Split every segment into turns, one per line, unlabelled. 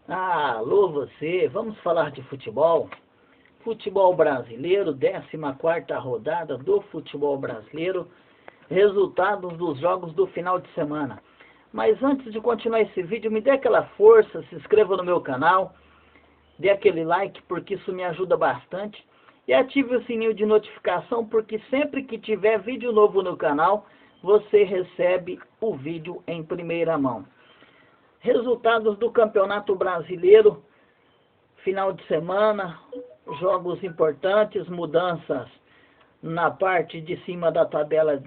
Alô você, vamos falar de futebol? Futebol brasileiro, 14ª rodada do futebol brasileiro, resultados dos jogos do final de semana. Mas antes de continuar esse vídeo, me dê aquela força, se inscreva no meu canal, dê aquele like porque isso me ajuda bastante e ative o sininho de notificação porque sempre que tiver vídeo novo no canal, você recebe o vídeo em primeira mão. Resultados do Campeonato Brasileiro, final de semana, jogos importantes, mudanças na parte de cima da tabela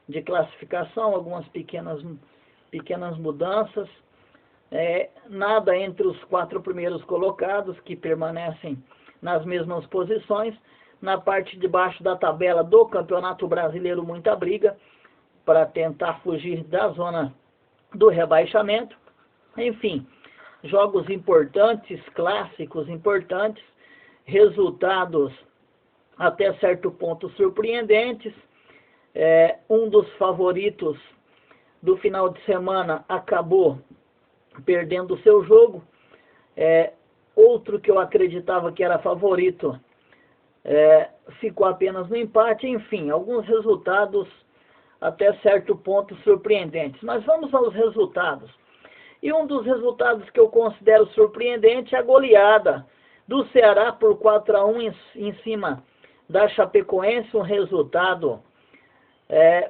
de classificação, algumas pequenas mudanças, nada entre os 4 primeiros colocados que permanecem nas mesmas posições. Na parte de baixo da tabela do Campeonato Brasileiro, muita briga para tentar fugir da zona do rebaixamento. Enfim, jogos importantes, clássicos importantes, resultados até certo ponto surpreendentes. Um dos favoritos do final de semana acabou perdendo o seu jogo. Outro que eu acreditava que era favorito ficou apenas no empate. Enfim, alguns resultados até certo ponto surpreendentes. Mas vamos aos resultados. E um dos resultados que eu considero surpreendente é a goleada do Ceará por 4-1 em cima da Chapecoense, um resultado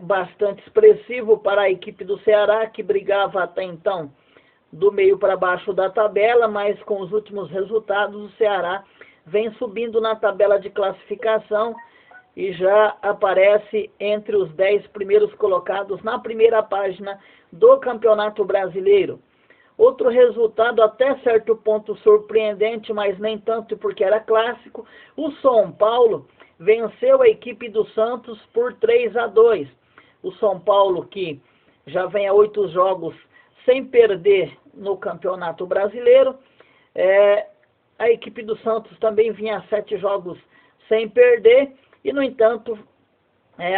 bastante expressivo para a equipe do Ceará, que brigava até então do meio para baixo da tabela, mas com os últimos resultados o Ceará vem subindo na tabela de classificação e já aparece entre os 10 primeiros colocados na primeira página do Campeonato Brasileiro. Outro resultado até certo ponto surpreendente, mas nem tanto porque era clássico, o São Paulo venceu a equipe do Santos por 3-2. O São Paulo, que já vem a 8 jogos sem perder no Campeonato Brasileiro, a equipe do Santos também vinha a 7 jogos sem perder e, no entanto,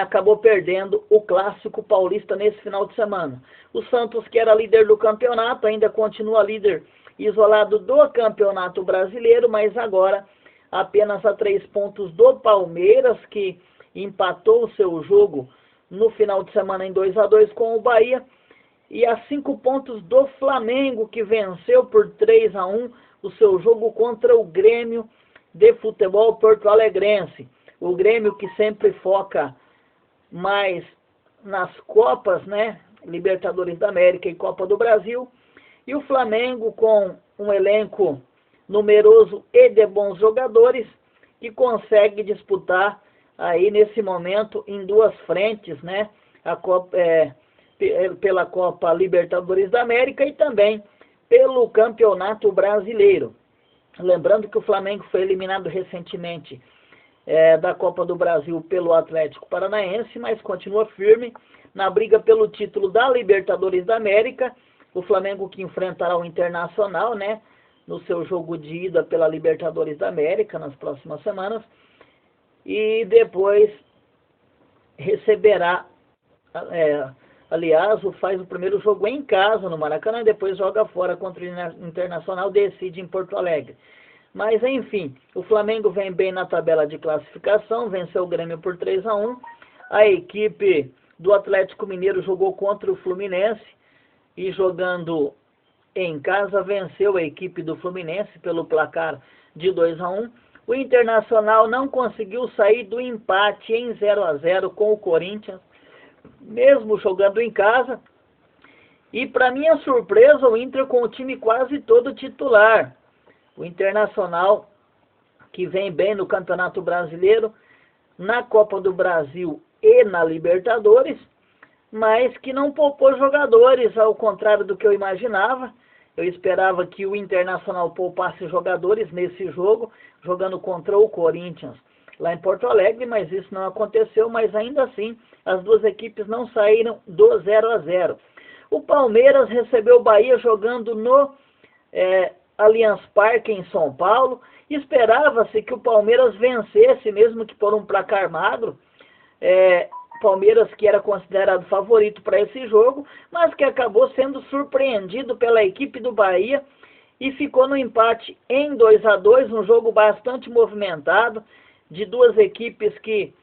acabou perdendo o Clássico Paulista nesse final de semana. O Santos, que era líder do campeonato, ainda continua líder isolado do Campeonato Brasileiro, mas agora apenas a 3 pontos do Palmeiras, que empatou o seu jogo no final de semana em 2-2 com o Bahia, e a 5 pontos do Flamengo, que venceu por 3-1 o seu jogo contra o Grêmio de Futebol Porto Alegrense. O Grêmio, que sempre foca mais nas Copas, né? Libertadores da América e Copa do Brasil. E o Flamengo, com um elenco numeroso e de bons jogadores, que consegue disputar aí nesse momento em 2 frentes, né? Pela Copa Libertadores da América e também pelo Campeonato Brasileiro. Lembrando que o Flamengo foi eliminado recentemente da Copa do Brasil pelo Atlético Paranaense, mas continua firme na briga pelo título da Libertadores da América. O Flamengo, que enfrentará o Internacional, né, no seu jogo de ida pela Libertadores da América nas próximas semanas, e depois receberá, aliás, faz o primeiro jogo em casa no Maracanã, e depois joga fora contra o Internacional, decide em Porto Alegre. Mas, enfim, o Flamengo vem bem na tabela de classificação, venceu o Grêmio por 3-1. A equipe do Atlético Mineiro jogou contra o Fluminense e, jogando em casa, venceu a equipe do Fluminense pelo placar de 2-1. O Internacional não conseguiu sair do empate em 0-0 com o Corinthians, mesmo jogando em casa. E, para minha surpresa, o Inter com o time quase todo titular. O Internacional, que vem bem no Campeonato Brasileiro, na Copa do Brasil e na Libertadores, mas que não poupou jogadores, ao contrário do que eu imaginava. Eu esperava que o Internacional poupasse jogadores nesse jogo, jogando contra o Corinthians lá em Porto Alegre, mas isso não aconteceu. Mas ainda assim, as duas equipes não saíram do 0-0. O Palmeiras recebeu o Bahia jogando no Allianz Parque em São Paulo. Esperava-se que o Palmeiras vencesse, mesmo que por um placar magro. Palmeiras, que era considerado favorito para esse jogo, mas que acabou sendo surpreendido pela equipe do Bahia e ficou no empate em 2-2, um jogo bastante movimentado, de duas equipes que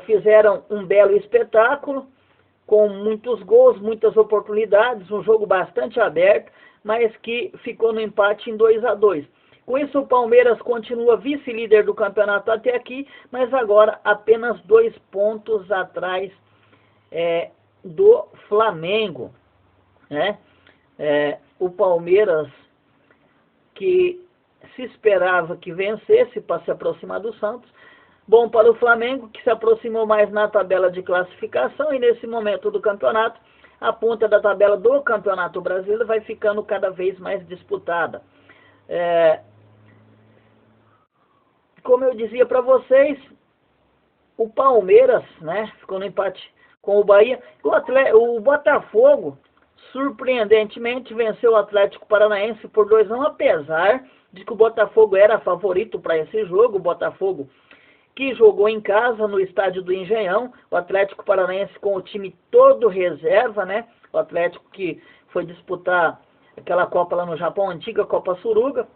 fizeram um belo espetáculo, com muitos gols, muitas oportunidades, um jogo bastante aberto, mas que ficou no empate em 2-2. Com isso, o Palmeiras continua vice-líder do campeonato até aqui, mas agora apenas 2 pontos atrás do Flamengo, né? O Palmeiras, que se esperava que vencesse para se aproximar do Santos, bom para o Flamengo, que se aproximou mais na tabela de classificação, e nesse momento do campeonato, a ponta da tabela do Campeonato Brasileiro vai ficando cada vez mais disputada. Como eu dizia para vocês, o Palmeiras, né, ficou no empate com o Bahia. O Botafogo, surpreendentemente, venceu o Atlético Paranaense por 2-1, apesar de que o Botafogo era favorito para esse jogo. O Botafogo, que jogou em casa no estádio do Engenhão, o Atlético Paranaense com o time todo reserva, né? O Atlético que foi disputar aquela Copa lá no Japão, a antiga Copa Suruga,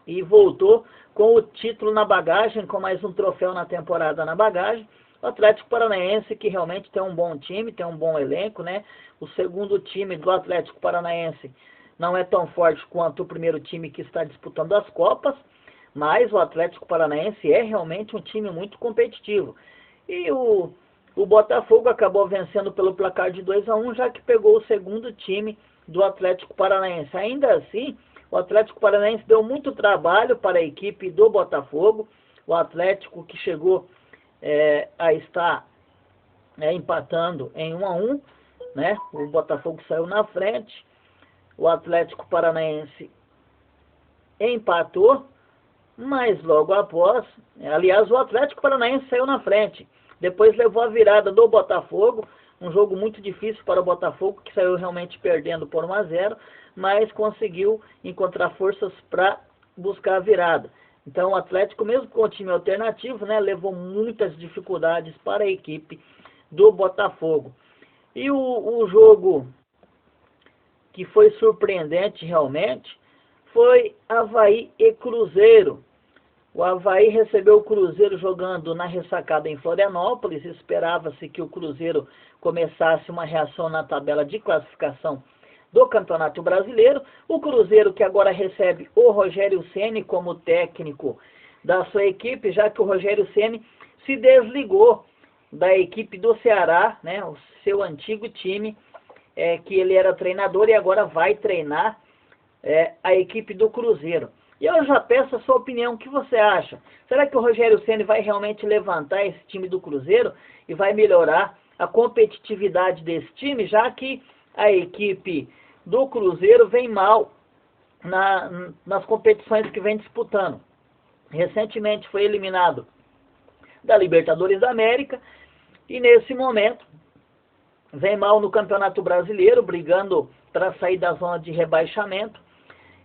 e voltou com o título na bagagem, com mais um troféu na temporada na bagagem. O Atlético Paranaense, que realmente tem um bom time, tem um bom elenco, né? O segundo time do Atlético Paranaense não é tão forte quanto o primeiro time que está disputando as Copas, mas o Atlético Paranaense é realmente um time muito competitivo. E o Botafogo acabou vencendo pelo placar de 2-1, já que pegou o segundo time do Atlético Paranaense. Ainda assim, o Atlético Paranaense deu muito trabalho para a equipe do Botafogo. O Atlético, que chegou a estar empatando em 1-1, né? O Botafogo saiu na frente, o Atlético Paranaense empatou, mas logo após, aliás, o Atlético Paranaense saiu na frente, depois levou a virada do Botafogo, um jogo muito difícil para o Botafogo, que saiu realmente perdendo por 1-0, mas conseguiu encontrar forças para buscar a virada. Então o Atlético, mesmo com o time alternativo, né, levou muitas dificuldades para a equipe do Botafogo. E o jogo que foi surpreendente realmente foi Avaí e Cruzeiro. O Avaí recebeu o Cruzeiro jogando na ressacada em Florianópolis. Esperava-se que o Cruzeiro começasse uma reação na tabela de classificação do Campeonato Brasileiro. O Cruzeiro, que agora recebe o Rogério Ceni como técnico da sua equipe, já que o Rogério Ceni se desligou da equipe do Ceará, né, o seu antigo time, que ele era treinador, e agora vai treinar a equipe do Cruzeiro. E eu já peço a sua opinião, o que você acha? Será que o Rogério Ceni vai realmente levantar esse time do Cruzeiro e vai melhorar a competitividade desse time, já que a equipe do Cruzeiro vem mal nas competições que vem disputando? Recentemente foi eliminado da Libertadores da América e nesse momento vem mal no Campeonato Brasileiro, brigando para sair da zona de rebaixamento.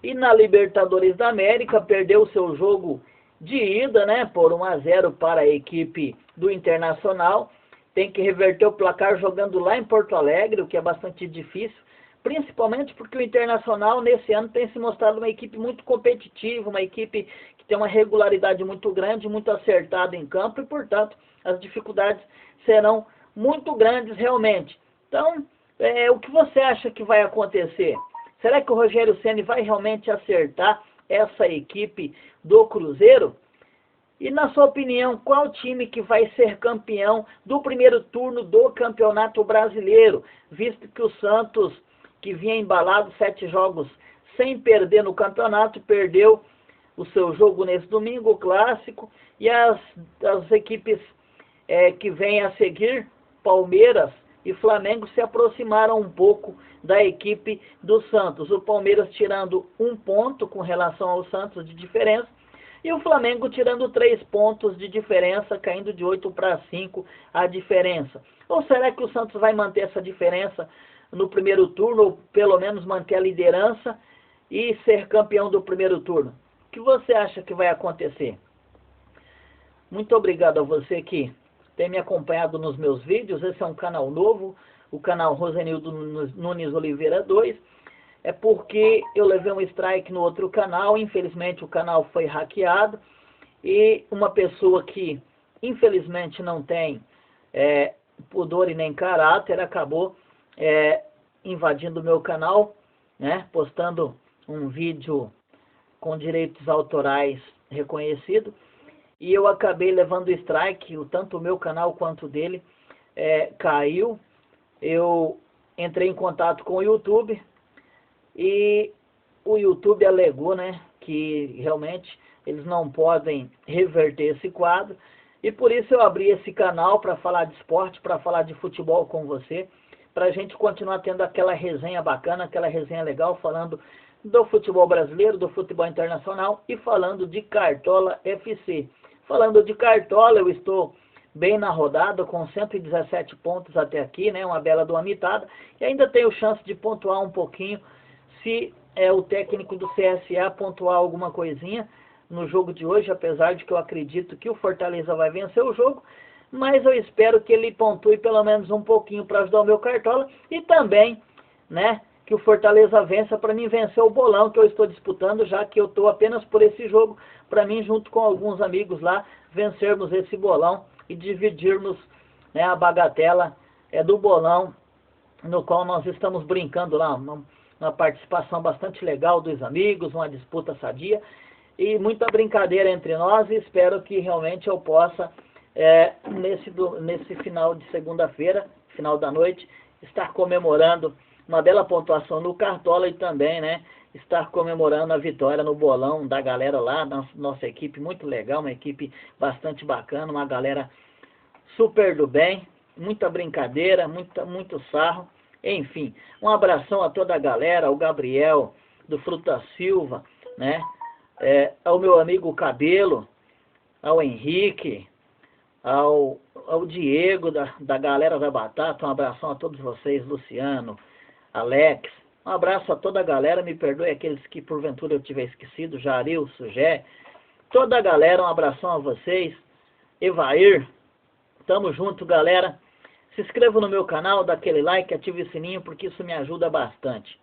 E na Libertadores da América perdeu o seu jogo de ida, né, por 1-0 para a equipe do Internacional. Tem que reverter o placar jogando lá em Porto Alegre, o que é bastante difícil, principalmente porque o Internacional nesse ano tem se mostrado uma equipe muito competitiva, uma equipe que tem uma regularidade muito grande, muito acertada em campo, e portanto as dificuldades serão muito grandes realmente. Então, o que você acha que vai acontecer? Será que o Rogério Ceni vai realmente acertar essa equipe do Cruzeiro? E na sua opinião, qual time que vai ser campeão do primeiro turno do Campeonato Brasileiro? Visto que o Santos, que vinha embalado 7 jogos sem perder no campeonato, perdeu o seu jogo nesse domingo, o clássico, e as equipes que vêm a seguir, Palmeiras e Flamengo, se aproximaram um pouco da equipe do Santos. O Palmeiras tirando 1 ponto com relação ao Santos de diferença, e o Flamengo tirando 3 pontos de diferença, caindo de 8 para 5 a diferença. Ou será que o Santos vai manter essa diferença no primeiro turno, ou pelo menos manter a liderança e ser campeão do primeiro turno? O que você acha que vai acontecer? Muito obrigado a você que tem me acompanhado nos meus vídeos. Esse é um canal novo, o canal Rosenildo Nunes Oliveira 2. é porque eu levei um strike no outro canal, infelizmente o canal foi hackeado, e uma pessoa que infelizmente não tem pudor e nem caráter acabou invadindo o meu canal, né, postando um vídeo com direitos autorais reconhecido, e eu acabei levando strike, tanto o meu canal quanto o dele caiu. Eu entrei em contato com o YouTube e o YouTube alegou, né, que realmente eles não podem reverter esse quadro, e por isso eu abri esse canal para falar de esporte, para falar de futebol com você, para a gente continuar tendo aquela resenha bacana, aquela resenha legal, falando do futebol brasileiro, do futebol internacional e falando de Cartola FC. Falando de Cartola, eu estou bem na rodada, com 117 pontos até aqui, né, uma bela de uma mitada, e ainda tenho chance de pontuar um pouquinho, se o técnico do CSA pontuar alguma coisinha no jogo de hoje, apesar de que eu acredito que o Fortaleza vai vencer o jogo, mas eu espero que ele pontue pelo menos um pouquinho para ajudar o meu Cartola, e também, né, que o Fortaleza vença para mim vencer o bolão que eu estou disputando, já que eu estou apenas por esse jogo, para mim, junto com alguns amigos lá, vencermos esse bolão e dividirmos, né, a bagatela do bolão, no qual nós estamos brincando lá, uma participação bastante legal dos amigos, uma disputa sadia e muita brincadeira entre nós, e espero que realmente eu possa, nesse final de segunda-feira, final da noite, estar comemorando uma bela pontuação no Cartola e também, né, estar comemorando a vitória no bolão da galera lá, nossa equipe muito legal, uma equipe bastante bacana, uma galera super do bem, muita brincadeira, muito sarro, enfim, um abração a toda a galera, ao Gabriel do Fruta Silva, né, ao meu amigo Cabelo, ao Henrique, ao Diego da galera da Batata, um abração a todos vocês, Luciano, Alex, um abraço a toda a galera, me perdoe aqueles que porventura eu tiver esquecido, Jaril, Sugé, toda a galera, um abração a vocês, Evair, tamo junto, galera. Se inscreva no meu canal, dá aquele like, ative o sininho, porque isso me ajuda bastante.